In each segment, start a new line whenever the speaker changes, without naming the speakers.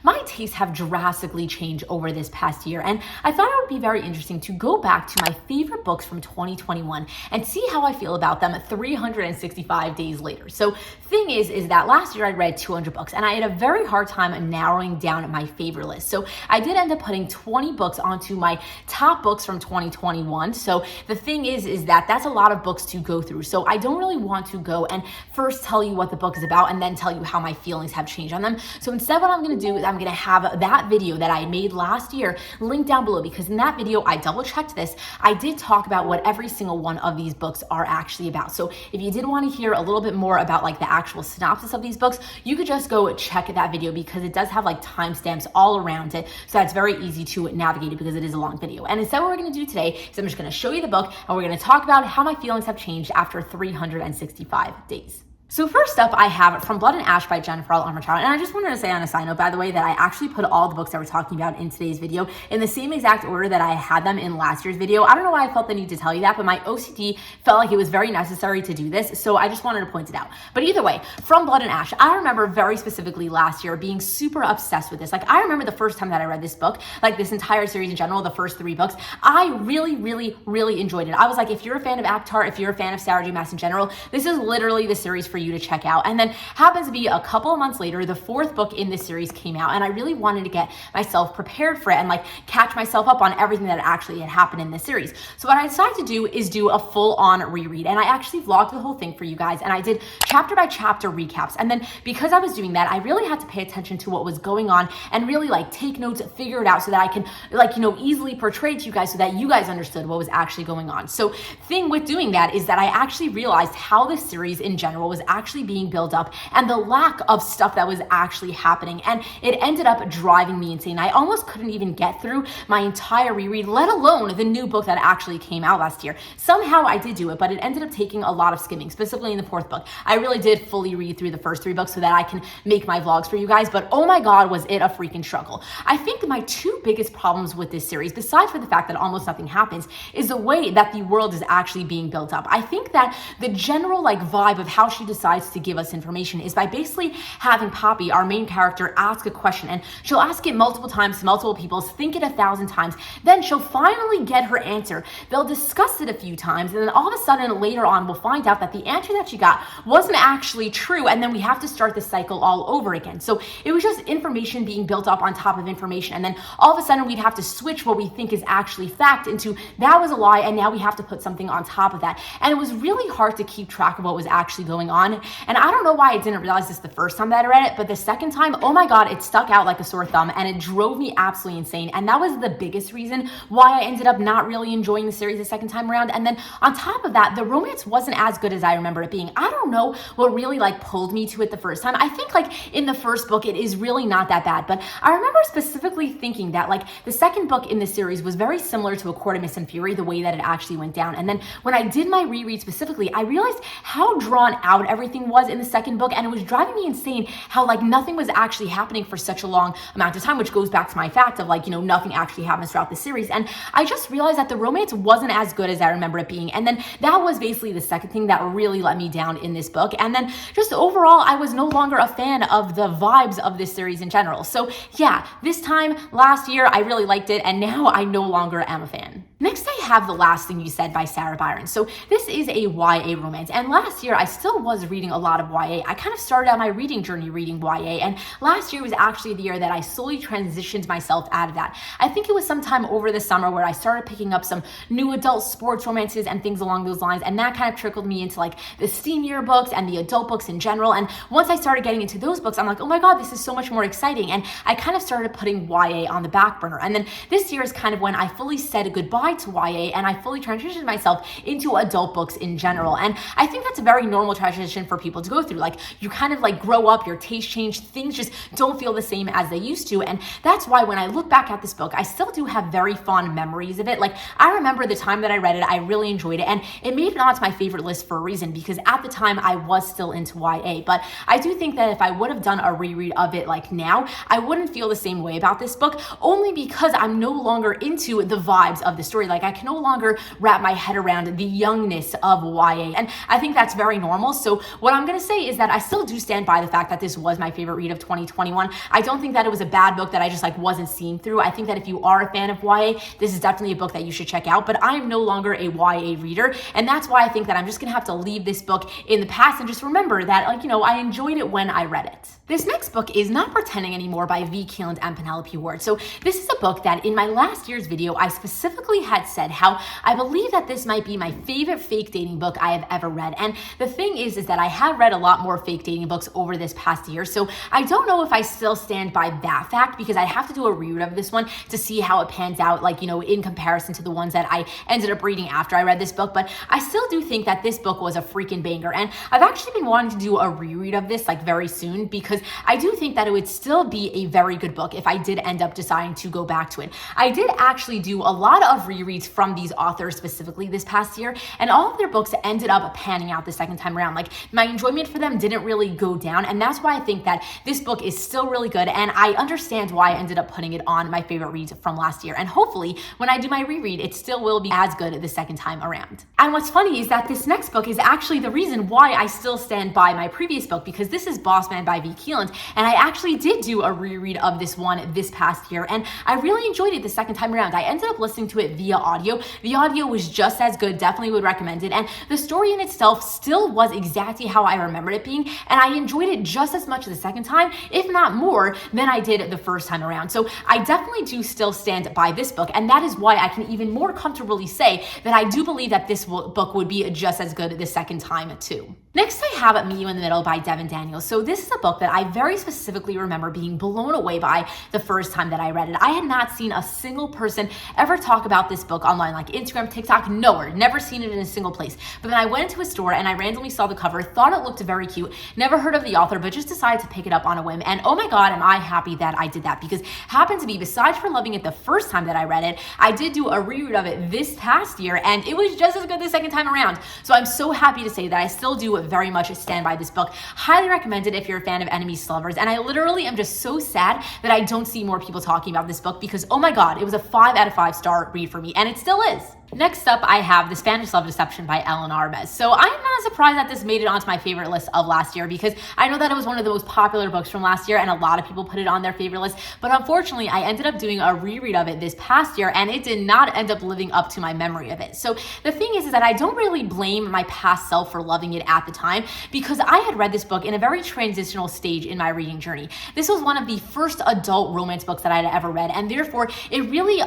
My tastes have drastically changed over this past year, and I thought it would be very interesting to go back to my favorite books from 2021 and see how I feel about them 365 days later. So thing is that last year I read 200 books and I had a very hard time narrowing down my favorite list. So I did end up putting 20 books onto my top books from 2021. So the thing is that that's a lot of books to go through. So I don't really want to go and first tell you what the book is about and then tell you how my feelings have changed on them. So instead what I'm going to do is I'm going to have that video that I made last year linked down below, because in that video I double checked this. I did talk about what every single one of these books are actually about. So if you did want to hear a little bit more about like the actual synopsis of these books, you could just go check that video, because it does have like timestamps all around it. So that's very easy to navigate it because it is a long video. And instead what we're going to do today is I'm just going to show you the book and we're going to talk about how my feelings have changed after 365 days. So first up, I have From Blood and Ash by Jennifer L. Armentrout. And I just wanted to say on a side note, by the way, that I actually put all the books that we're talking about in today's video in the same exact order that I had them in last year's video. I don't know why I felt the need to tell you that, but my OCD felt like it was very necessary to do this. So I just wanted to point it out. But either way, From Blood and Ash, I remember very specifically last year being super obsessed with this. Like, I remember the first time that I read this book, like this entire series in general, the first 3 books, I really enjoyed it. I was like, if you're a fan of Avatar, if you're a fan of Sarah J. Maas in general, this is literally the series for you to check out. And then happens to be a couple of months later, the 4th book in this series came out, and I really wanted to get myself prepared for it and like catch myself up on everything that actually had happened in this series. So what I decided to do is do a full-on reread, and I actually vlogged the whole thing for you guys, and I did chapter by chapter recaps. And then because I was doing that, I really had to pay attention to what was going on and really like take notes, figure it out so that I can like, you know, easily portray it to you guys so that you guys understood what was actually going on. So thing with doing that is that I actually realized how this series in general was actually being built up and the lack of stuff that was actually happening, and it ended up driving me insane. I almost couldn't even get through my entire reread, let alone the new book that actually came out last year. Somehow I did do it, but it ended up taking a lot of skimming, specifically in the 4th book. I really did fully read through the first 3 books so that I can make my vlogs for you guys, but oh my god, was it a freaking struggle. I think my 2 biggest problems with this series, besides for the fact that almost nothing happens, is the way that the world is actually being built up. I think that the general like vibe of how she decides to give us information is by basically having Poppy, our main character, ask a question, and she'll ask it multiple times to multiple people, think it 1,000 times, then she'll finally get her answer. They'll discuss it a few times, and then all of a sudden later on we'll find out that the answer that she got wasn't actually true, and then we have to start the cycle all over again. So it was just information being built up on top of information, and then all of a sudden we'd have to switch what we think is actually fact into that was a lie, and now we have to put something on top of that. And it was really hard to keep track of what was actually going on, and I don't know why I didn't realize this the first time that I read it, but the second time, oh my god, it stuck out like a sore thumb, and it drove me absolutely insane. And that was the biggest reason why I ended up not really enjoying the series the second time around. And then on top of that, the romance wasn't as good as I remember it being. I don't know what really like pulled me to it the first time. I think like in the first book, it is really not that bad, but I remember specifically thinking that like the second book in the series was very similar to A Court of Mist and Fury, the way that it actually went down. And then when I did my reread specifically, I realized how drawn out everything was in the second book, and it was driving me insane how like nothing was actually happening for such a long amount of time, which goes back to my fact of like, you know, nothing actually happens throughout the series. And I just realized that the romance wasn't as good as I remember it being. And then that was basically the second thing that really let me down in this book. And then just overall, I was no longer a fan of the vibes of this series in general. So yeah, this time last year, I really liked it, and now I no longer am a fan. Next, I have The Last Thing You Said by Sarah Byron. So this is a YA romance, and last year I still was reading a lot of YA. I kind of started out my reading journey reading YA, and last year was actually the year that I slowly transitioned myself out of that. I think it was sometime over the summer where I started picking up some new adult sports romances and things along those lines, and that kind of trickled me into like the steamier books and the adult books in general. And once I started getting into those books, I'm like, oh my god, this is so much more exciting, and I kind of started putting YA on the back burner. And then this year is kind of when I fully said goodbye to YA and I fully transitioned myself into adult books in general. And I think that's a very normal transition for people to go through. Like, you kind of like grow up, your taste change, things just don't feel the same as they used to. And that's why when I look back at this book, I still do have very fond memories of it. Like, I remember the time that I read it, I really enjoyed it, and it made it onto my favorite list for a reason, because at the time I was still into YA. But I do think that if I would have done a reread of it like now, I wouldn't feel the same way about this book, only because I'm no longer into the vibes of the story. Like, I can no longer wrap my head around the youngness of YA, and I think that's very normal. So So what I'm gonna say is that I still do stand by the fact that this was my favorite read of 2021. I don't think that it was a bad book that I just like wasn't seeing through. I think that if you are a fan of YA, this is definitely a book that you should check out, but I am no longer a YA reader, and that's why I think that I'm just gonna have to leave this book in the past and just remember that, like, I enjoyed it when I read it. This next book is Not Pretending Anymore by V. Keeland and Penelope Ward. So this is a book that in my last year's video, I specifically had said how I believe that this might be my favorite fake dating book I have ever read. And the thing is that I have read a lot more fake dating books over this past year. So I don't know if I still stand by that fact, because I have to do a reread of this one to see how it pans out, like, in comparison to the ones that I ended up reading after I read this book. But I still do think that this book was a freaking banger. And I've actually been wanting to do a reread of this like very soon, because I do think that it would still be a very good book if I did end up deciding to go back to it. I did actually do a lot of rereads from these authors specifically this past year, and all of their books ended up panning out the second time around. Like, my enjoyment for them didn't really go down, and that's why I think that this book is still really good, and I understand why I ended up putting it on my favorite reads from last year. And hopefully when I do my reread, it still will be as good the second time around. And what's funny is that this next book is actually the reason why I still stand by my previous book, because this is Boss Man by V. Keeland, and I actually did do a reread of this one this past year, and I really enjoyed it the second time around. I ended up listening to it via audio. The audio was just as good, definitely would recommend it, and the story in itself still was exactly how I remembered it being, and I enjoyed it just as much the second time, if not more, than I did the first time around. So I definitely do still stand by this book, and that is why I can even more comfortably say that I do believe that this book would be just as good the second time too. Next, I have Meet You in the Middle by Devin Daniels. So this is a book that I very specifically remember being blown away by the first time that I read it. I had not seen a single person ever talk about this book online, like Instagram, TikTok, nowhere, never seen it in a single place. But then I went into a store and I randomly saw the cover, thought it looked very cute, never heard of the author, but just decided to pick it up on a whim. And oh my God, am I happy that I did that, because happened to be, besides for loving it the first time that I read it, I did do a reread of it this past year, and it was just as good the second time around. So I'm so happy to say that I still do very much stand by this book. Highly recommend it if you're a fan of enemies to lovers. And I literally am just so sad that I don't see more people talking about this book, because oh my God, it was a 5 out of 5 star read for me, and it still is. Next up, I have The Spanish Love Deception by Ellen Arbez. So I'm not surprised that this made it onto my favorite list of last year, because I know that it was one of the most popular books from last year and a lot of people put it on their favorite list. But unfortunately, I ended up doing a reread of it this past year, and it did not end up living up to my memory of it. So the thing is that I don't really blame my past self for loving it at the time, because I had read this book in a very transitional stage in my reading journey. This was one of the first adult romance books that I had ever read, and therefore it really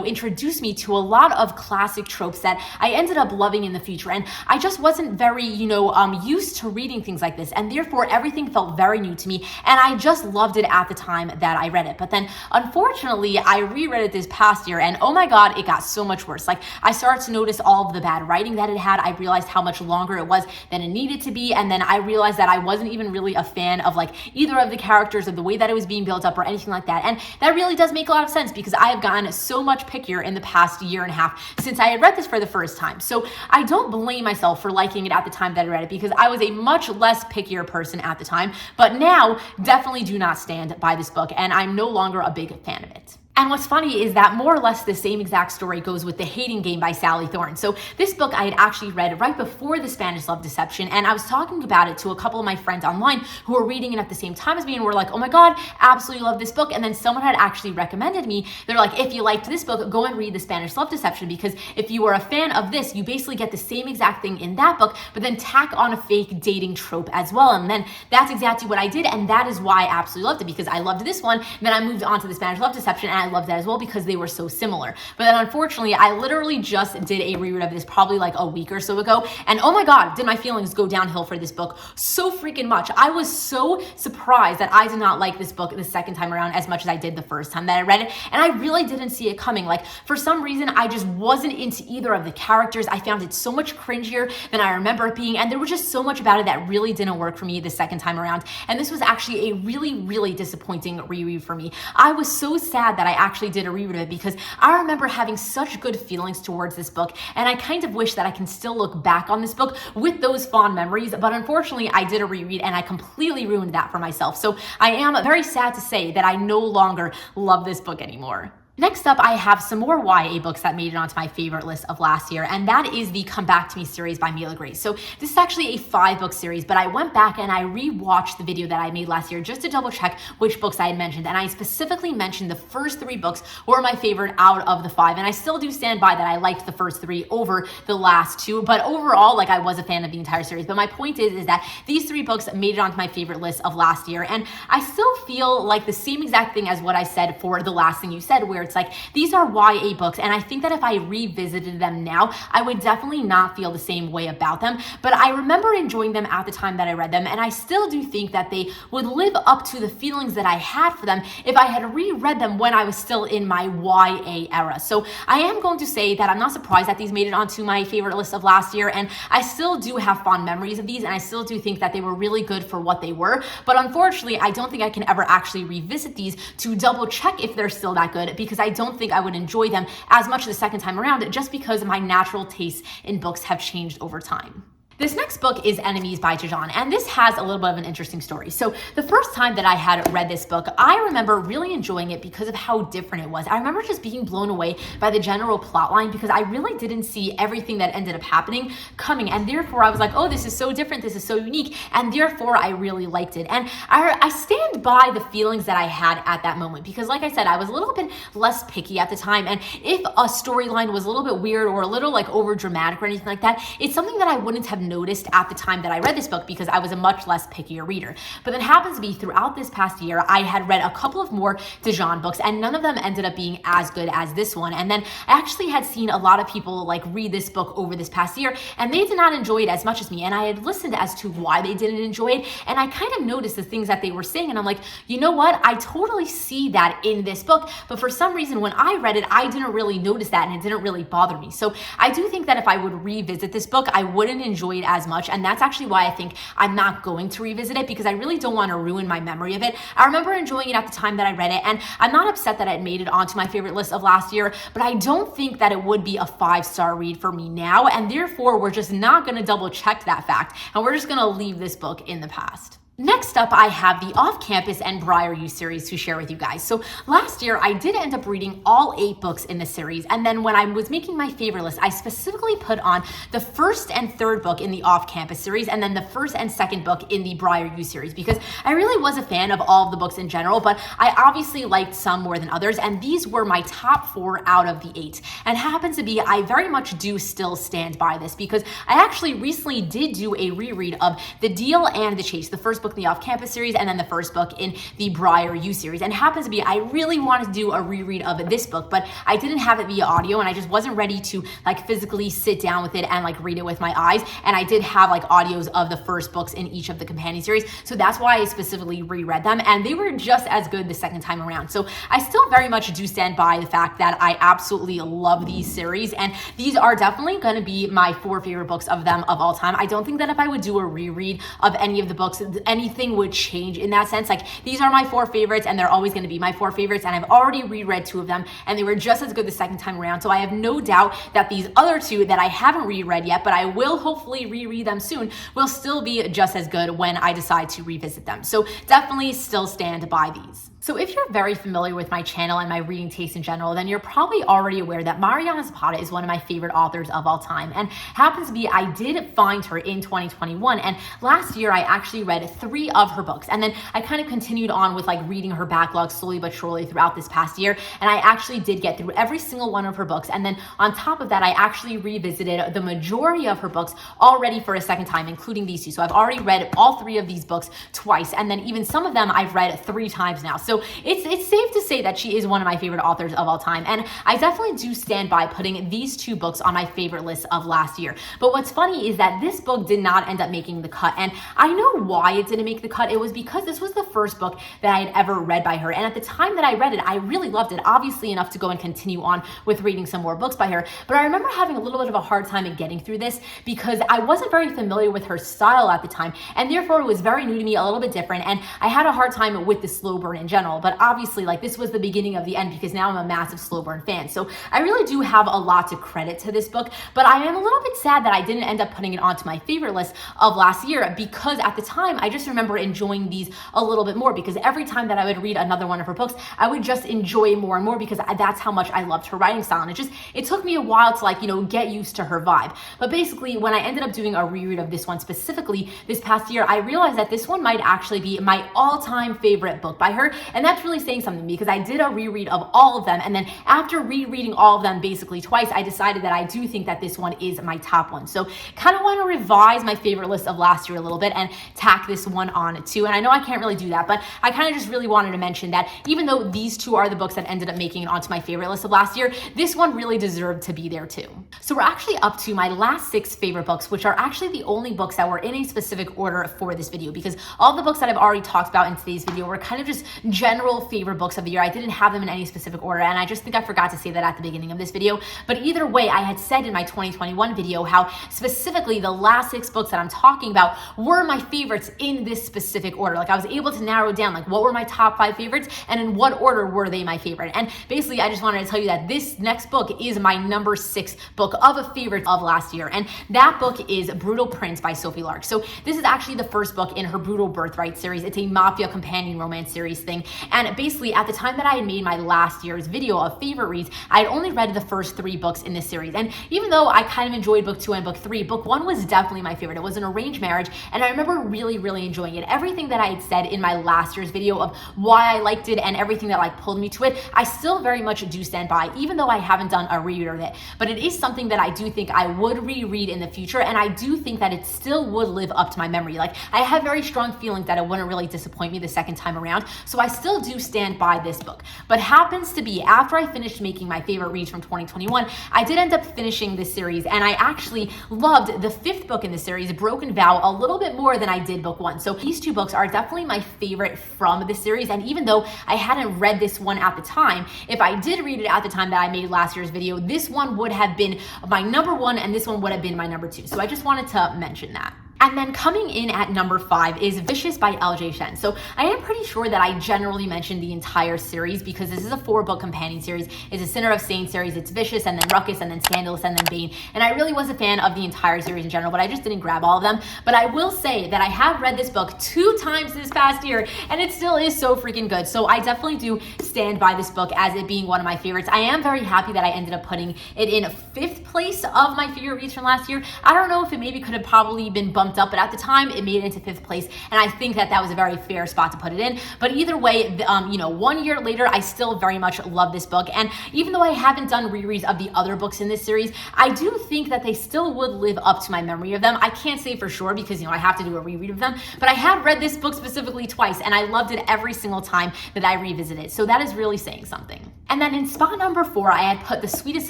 introduced me to a lot of classic tropes that I ended up loving in the future. And I just wasn't very, used to reading things like this, and therefore everything felt very new to me, and I just loved it at the time that I read it. But then unfortunately, I reread it this past year, and oh my God, it got so much worse. Like, I started to notice all of the bad writing that it had. I realized how much longer it was than it needed to be, and then I realized that I wasn't even really a fan of like either of the characters or the way that it was being built up or anything like that. And that really does make a lot of sense, because I have gotten so much pickier in the past year and a half since I had read this for the first time. So I don't blame myself for liking it at the time that I read it, because I was a much less pickier person at the time, but now definitely do not stand by this book, and I'm no longer a big fan of it. And what's funny is that more or less the same exact story goes with The Hating Game by Sally Thorne. So this book I had actually read right before The Spanish Love Deception, and I was talking about it to a couple of my friends online who were reading it at the same time as me, and were like, oh my God, absolutely love this book. And then someone had actually recommended me, they're like, if you liked this book, go and read The Spanish Love Deception, because if you are a fan of this, you basically get the same exact thing in that book, but then tack on a fake dating trope as well. And then that's exactly what I did, and that is why I absolutely loved it, because I loved this one, then I moved on to The Spanish Love Deception, and I loved that as well because they were so similar. But then unfortunately, I literally just did a reread of this probably like a week or so ago, and oh my God, did my feelings go downhill for this book so freaking much. I was so surprised that I did not like this book the second time around as much as I did the first time that I read it, and I really didn't see it coming. Like, for some reason, I just wasn't into either of the characters. I found it so much cringier than I remember it being, and there was just so much about it that really didn't work for me the second time around, and this was actually a really, really disappointing reread for me. I was so sad that I actually did a reread of it, because I remember having such good feelings towards this book, and I kind of wish that I can still look back on this book with those fond memories, but unfortunately I did a reread and I completely ruined that for myself. So I am very sad to say that I no longer love this book anymore. Next up, I have some more YA books that made it onto my favorite list of last year, and that is the Come Back to Me series by Mila Grace. So this is actually a 5-book series, but I went back and I rewatched the video that I made last year just to double check which books I had mentioned, and I specifically mentioned the first 3 books were my favorite out of the 5, and I still do stand by that. I liked the first 3 over the last 2, but overall, like, I was a fan of the entire series. But my point is that these 3 books made it onto my favorite list of last year, and I still feel like the same exact thing as what I said for The Last Thing You Said, where it's like, these are YA books, and I think that if I revisited them now, I would definitely not feel the same way about them. But I remember enjoying them at the time that I read them, and I still do think that they would live up to the feelings that I had for them if I had reread them when I was still in my YA era. So I am going to say that I'm not surprised that these made it onto my favorite list of last year, and I still do have fond memories of these, and I still do think that they were really good for what they were. But unfortunately, I don't think I can ever actually revisit these to double check if they're still that good, because I don't think I would enjoy them as much the second time around, just because my natural tastes in books have changed over time. This next book is Enemies by Jajan, and this has a little bit of an interesting story. So the first time that I had read this book, I remember really enjoying it because of how different it was. I remember just being blown away by the general plot line because I really didn't see everything that ended up happening coming, and therefore I was like, oh, this is so different, this is so unique, and therefore I really liked it. And I stand by the feelings that I had at that moment because, like I said, I was a little bit less picky at the time, and if a storyline was a little bit weird or a little like over dramatic or anything like that, it's something that I wouldn't have noticed at the time that I read this book because I was a much less pickier reader. But it happens to be throughout this past year, I had read a couple of more Dijon books, and none of them ended up being as good as this one. And then I actually had seen a lot of people like read this book over this past year, and they did not enjoy it as much as me. And I had listened as to why they didn't enjoy it, and I kind of noticed the things that they were saying, and I'm like, you know what? I totally see that in this book, but for some reason when I read it, I didn't really notice that, and it didn't really bother me. So I do think that if I would revisit this book, I wouldn't enjoy it as much. And that's actually why I think I'm not going to revisit it, because I really don't want to ruin my memory of it. I remember enjoying it at the time that I read it, and I'm not upset that it made it onto my favorite list of last year, but I don't think that it would be a 5-star read for me now, and therefore we're just not going to double check that fact, and we're just going to leave this book in the past. Next up, I have the Off-Campus and Briar U series to share with you guys. So last year, I did end up reading all 8 books in the series, and then when I was making my favorite list, I specifically put on the first and third book in the Off-Campus series, and then the first and second book in the Briar U series, because I really was a fan of all of the books in general, but I obviously liked some more than others, and these were my top 4 out of the 8. And happens to be, I very much do still stand by this, because I actually recently did do a reread of The Deal and The Chase, the first book in the Off-Campus series, and then the first book in the Briar U series. And happens to be, I really wanted to do a reread of this book, but I didn't have it via audio, and I just wasn't ready to like physically sit down with it and like read it with my eyes. And I did have like audios of the first books in each of the companion series, so that's why I specifically reread them, and they were just as good the second time around. So I still very much do stand by the fact that I absolutely love these series, and these are definitely going to be my 4 favorite books of them of all time. I don't think that if I would do a reread of any of the books, anything would change in that sense. Like, these are my 4 favorites, and they're always going to be my 4 favorites, and I've already reread 2 of them, and they were just as good the second time around. So I have no doubt that these other 2 that I haven't reread yet, but I will hopefully reread them soon, will still be just as good when I decide to revisit them. So definitely still stand by these. So if you're very familiar with my channel and my reading taste in general, then you're probably already aware that Mariana Zapata is one of my favorite authors of all time. And happens to be, I did find her in 2021. And last year, I actually read 3 of her books. And then I kind of continued on with like reading her backlog slowly but surely throughout this past year. And I actually did get through every single one of her books. And then on top of that, I actually revisited the majority of her books already for a second time, including these 2. So I've already read all 3 of these books twice. And then even some of them I've read 3 times now. So it's safe to say that she is one of my favorite authors of all time, and I definitely do stand by putting these 2 books on my favorite list of last year. But what's funny is that this book did not end up making the cut, and I know why it didn't make the cut. It was because this was the first book that I had ever read by her, and at the time that I read it, I really loved it, obviously enough to go and continue on with reading some more books by her. But I remember having a little bit of a hard time in getting through this because I wasn't very familiar with her style at the time, and therefore it was very new to me, a little bit different, and I had a hard time with the slow burn in general. general, but obviously like this was the beginning of the end because now I'm a massive slow burn fan. So I really do have a lot to credit to this book, but I am a little bit sad that I didn't end up putting it onto my favorite list of last year because at the time I just remember enjoying these a little bit more because every time that I would read another one of her books, I would just enjoy more and more because that's how much I loved her writing style. And it took me a while to like, get used to her vibe. But basically when I ended up doing a reread of this one specifically this past year, I realized that this one might actually be my all-time favorite book by her. And that's really saying something because I did a reread of all of them. And then after rereading all of them basically twice, I decided that I do think that this one is my top one. So kind of want to revise my favorite list of last year a little bit and tack this one on too. And I know I can't really do that, but I kind of just really wanted to mention that even though these two are the books that ended up making it onto my favorite list of last year, this one really deserved to be there too. So we're actually up to my last 6 favorite books, which are actually the only books that were in a specific order for this video because all the books that I've already talked about in today's video were kind of just general favorite books of the year. I didn't have them in any specific order, and I just think I forgot to say that at the beginning of this video. But either way, I had said in my 2021 video how specifically the last 6 books that I'm talking about were my favorites in this specific order. Like I was able to narrow down like what were my top 5 favorites and in what order were they my favorite. And basically I just wanted to tell you that this next book is my number 6 book of a favorite of last year. And that book is Brutal Prince by Sophie Lark. So this is actually the first book in her Brutal Birthright series. It's a mafia companion romance series thing. And basically at the time that I had made my last year's video of favorite reads, I had only read the first 3 books in this series. And even though I kind of enjoyed book 2 and book 3, book 1 was definitely my favorite. It was an arranged marriage. And I remember really, really enjoying it. Everything that I had said in my last year's video of why I liked it and everything that like pulled me to it, I still very much do stand by, even though I haven't done a reread of it. But it is something that I do think I would reread in the future. And I do think that it still would live up to my memory. Like I have very strong feelings that it wouldn't really disappoint me the second time around. So I still do stand by this book. But happens to be after I finished making my favorite reads from 2021, I did end up finishing this series. And I actually loved the 5th book in the series, Broken Vow, a little bit more than I did book 1. So these 2 books are definitely my favorite from the series. And even though I hadn't read this one at the time, if I did read it at the time that I made last year's video, this one would have been my number 1 and this one would have been my number 2. So I just wanted to mention that. And then coming in at number 5 is Vicious by L.J. Shen. So I am pretty sure that I generally mentioned the entire series because this is a 4-book companion series. It's a Sinner of Saints series. It's Vicious and then Ruckus and then Scandalous and then Bane. And I really was a fan of the entire series in general, but I just didn't grab all of them. But I will say that I have read this book 2 times this past year and it still is so freaking good. So I definitely do stand by this book as it being one of my favorites. I am very happy that I ended up putting it in 5th place of my favorite reads from last year. I don't know if it maybe could have probably been bumped up, but at the time it made it into 5th place, and I think that that was a very fair spot to put it in. But either way, 1 year later, I still very much love this book, and even though I haven't done rereads of the other books in this series, I do think that they still would live up to my memory of them. I can't say for sure because I have to do a reread of them, but I have read this book specifically twice, and I loved it every single time that I revisit it. So that is really saying something. And then in spot number 4, I had put The Sweetest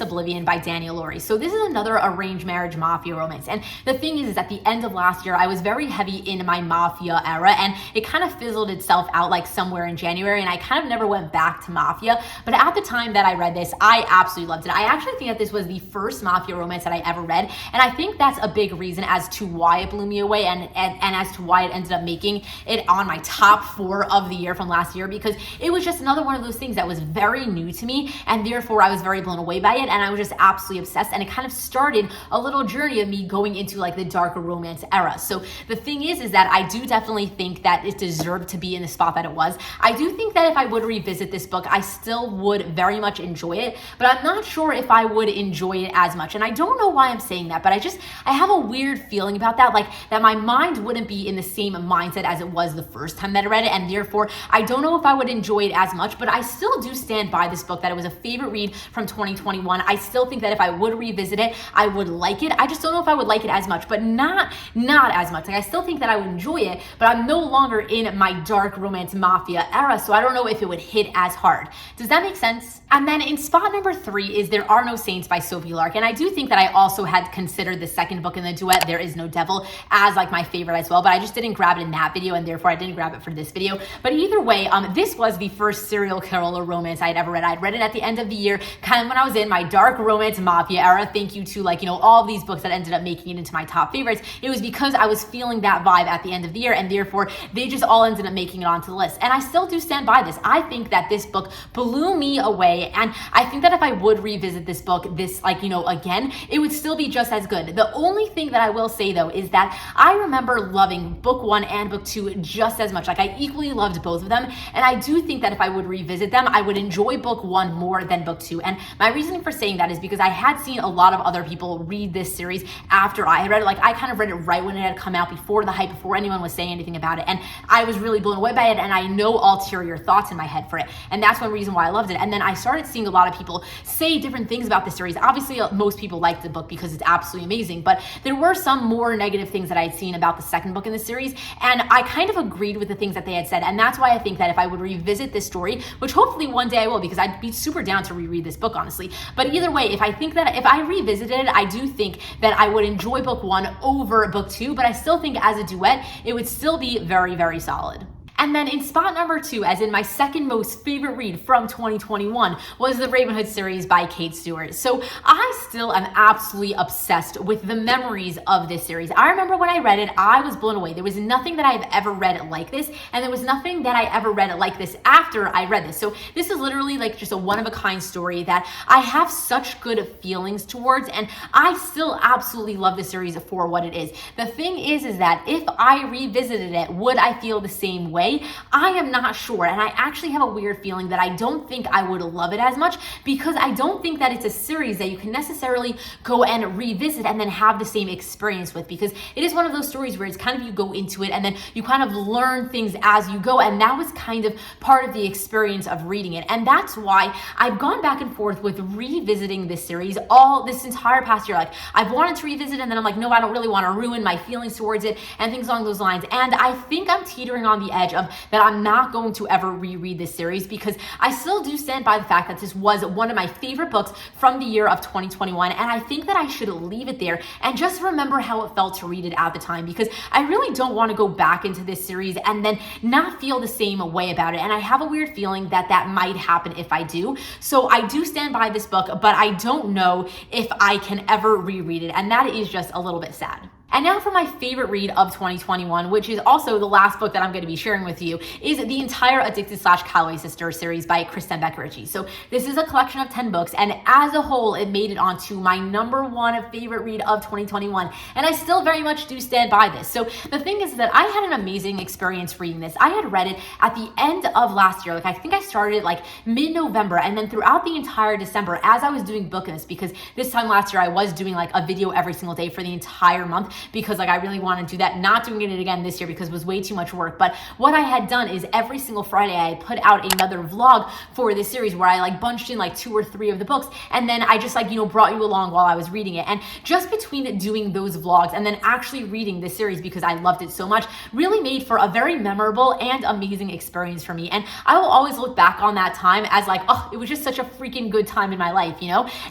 Oblivion by Daniel Laurie. So this is another arranged marriage mafia romance. And the thing is at the end of last year, I was very heavy in my mafia era and it kind of fizzled itself out like somewhere in January and I kind of never went back to mafia. But at the time that I read this, I absolutely loved it. I actually think that this was the first mafia romance that I ever read. And I think that's a big reason as to why it blew me away and as to why it ended up making it on my top 4 of the year from last year, because it was just another one of those things that was very new to me and therefore I was very blown away by it and I was just absolutely obsessed, and it kind of started a little journey of me going into like the darker romance era. So the thing is that I do definitely think that it deserved to be in the spot that it was. I do think that if I would revisit this book, I still would very much enjoy it, but I'm not sure if I would enjoy it as much. And I don't know why I'm saying that, but I have a weird feeling about that, like that my mind wouldn't be in the same mindset as it was the first time that I read it, and therefore I don't know if I would enjoy it as much, but I still do stand by this book that it was a favorite read from 2021. I still think that if I would revisit it, I would like it. I just don't know if I would like it as much, but not as much. Like I still think that I would enjoy it, but I'm no longer in my dark romance mafia era, so I don't know if it would hit as hard. Does that make sense? And then in spot number 3 is There Are No Saints by Sophie Lark, and I do think that I also had considered the second book in the duet, There Is No Devil, as like my favorite as well, but I just didn't grab it in that video, and therefore I didn't grab it for this video. But either way, this was the first serial killer romance I had ever read. I'd read it at the end of the year, kind of when I was in my dark romance mafia era. Thank you to all of these books that ended up making it into my top favorites. It was because I was feeling that vibe at the end of the year, and therefore they just all ended up making it onto the list. And I still do stand by this. I think that this book blew me away, and I think that if I would revisit this book again, it would still be just as good. The only thing that I will say though is that I remember loving book 1 and book 2 just as much. I equally loved both of them, and I do think that if I would revisit them, I would enjoy book 1 more than book 2. And my reasoning for saying that is because I had seen a lot of other people read this series after I had read it. I kind of read it right when it had come out, before the hype, before anyone was saying anything about it, and I was really blown away by it, and I know ulterior thoughts in my head for it, and that's one reason why I loved it. And then I started seeing a lot of people say different things about the series. Obviously, most people liked the book because it's absolutely amazing, but there were some more negative things that I'd seen about the second book in the series, and I kind of agreed with the things that they had said. And that's why I think that if I would revisit this story, which hopefully one day I will, because I'd be super down to reread this book, honestly. But either way, if I revisited it, I do think that I would enjoy book 1 over book 2, but I still think as a duet, it would still be very, very solid. And then in spot number 2, as in my second most favorite read from 2021, was the Ravenhood series by Kate Stewart. So I still am absolutely obsessed with the memories of this series. I remember when I read it, I was blown away. There was nothing that I've ever read like this, and there was nothing that I ever read like this after I read this. So this is literally just a one-of-a-kind story that I have such good feelings towards, and I still absolutely love this series for what it is. The thing is that if I revisited it, would I feel the same way? I am not sure, and I actually have a weird feeling that I don't think I would love it as much, because I don't think that it's a series that you can necessarily go and revisit and then have the same experience with, because it is one of those stories where it's kind of you go into it and then you kind of learn things as you go, and that was kind of part of the experience of reading it. And that's why I've gone back and forth with revisiting this series all this entire past year. I've wanted to revisit, and then I'm like, no, I don't really want to ruin my feelings towards it and things along those lines. And I think I'm teetering on the edge of that I'm not going to ever reread this series, because I still do stand by the fact that this was one of my favorite books from the year of 2021, and I think that I should leave it there and just remember how it felt to read it at the time, because I really don't want to go back into this series and then not feel the same way about it. And I have a weird feeling that that might happen if I do. So I do stand by this book, but I don't know if I can ever reread it, and that is just a little bit sad. And now for my favorite read of 2021, which is also the last book that I'm going to be sharing with you, is the entire Addicted/Calloway Sisters series by Kristen Beck-Ritchie. So this is a collection of 10 books, and as a whole, it made it onto my number 1 favorite read of 2021. And I still very much do stand by this. So the thing is that I had an amazing experience reading this. I had read it at the end of last year. I think I started mid-November, and then throughout the entire December, as I was doing Bookmas, because this time last year I was doing a video every single day for the entire month, because I really want to do that. Not doing it again this year because it was way too much work. But what I had done is every single Friday I had put out another vlog for this series where I bunched in 2 or 3 of the books, and then I just brought you along while I was reading it. And just between doing those vlogs and then actually reading this series, because I loved it so much, really made for a very memorable and amazing experience for me. And I will always look back on that time as oh, it was just such a freaking good time in my life,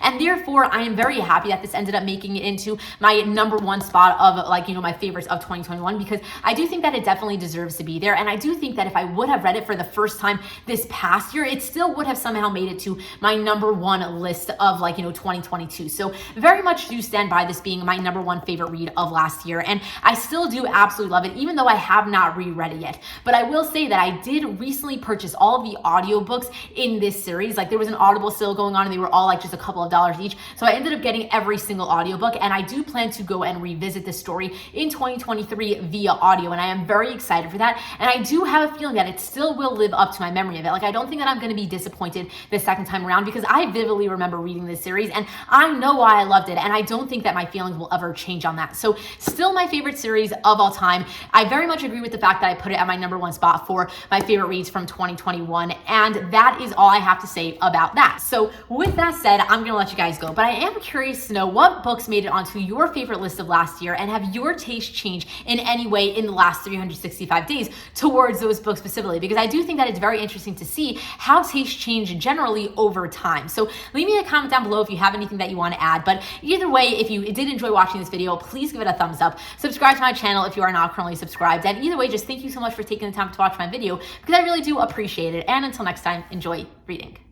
And therefore I am very happy that this ended up making it into my number 1 spot of my favorites of 2021, because I do think that it definitely deserves to be there. And I do think that if I would have read it for the first time this past year, it still would have somehow made it to my number 1 list of 2022. So very much do stand by this being my number 1 favorite read of last year. And I still do absolutely love it, even though I have not reread it yet. But I will say that I did recently purchase all of the audiobooks in this series. There was an Audible sale going on, and they were all just a couple of dollars each. So I ended up getting every single audiobook, and I do plan to go and revisit this story in 2023 via audio, and I am very excited for that. And I do have a feeling that it still will live up to my memory of it. I don't think that I'm going to be disappointed the second time around, because I vividly remember reading this series and I know why I loved it, and I don't think that my feelings will ever change on that. So still my favorite series of all time. I very much agree with the fact that I put it at my number 1 spot for my favorite reads from 2021, and that is all I have to say about that. So with that said, I'm going to let you guys go, but I am curious to know what books made it onto your favorite list of last year, and have your taste changed in any way in the last 365 days towards those books specifically, because I do think that it's very interesting to see how taste change generally over time. So leave me a comment down below if you have anything that you want to add. But either way, if you did enjoy watching this video, please give it a thumbs up. Subscribe to my channel if you are not currently subscribed. And either way, just thank you so much for taking the time to watch my video, because I really do appreciate it. And until next time, enjoy reading.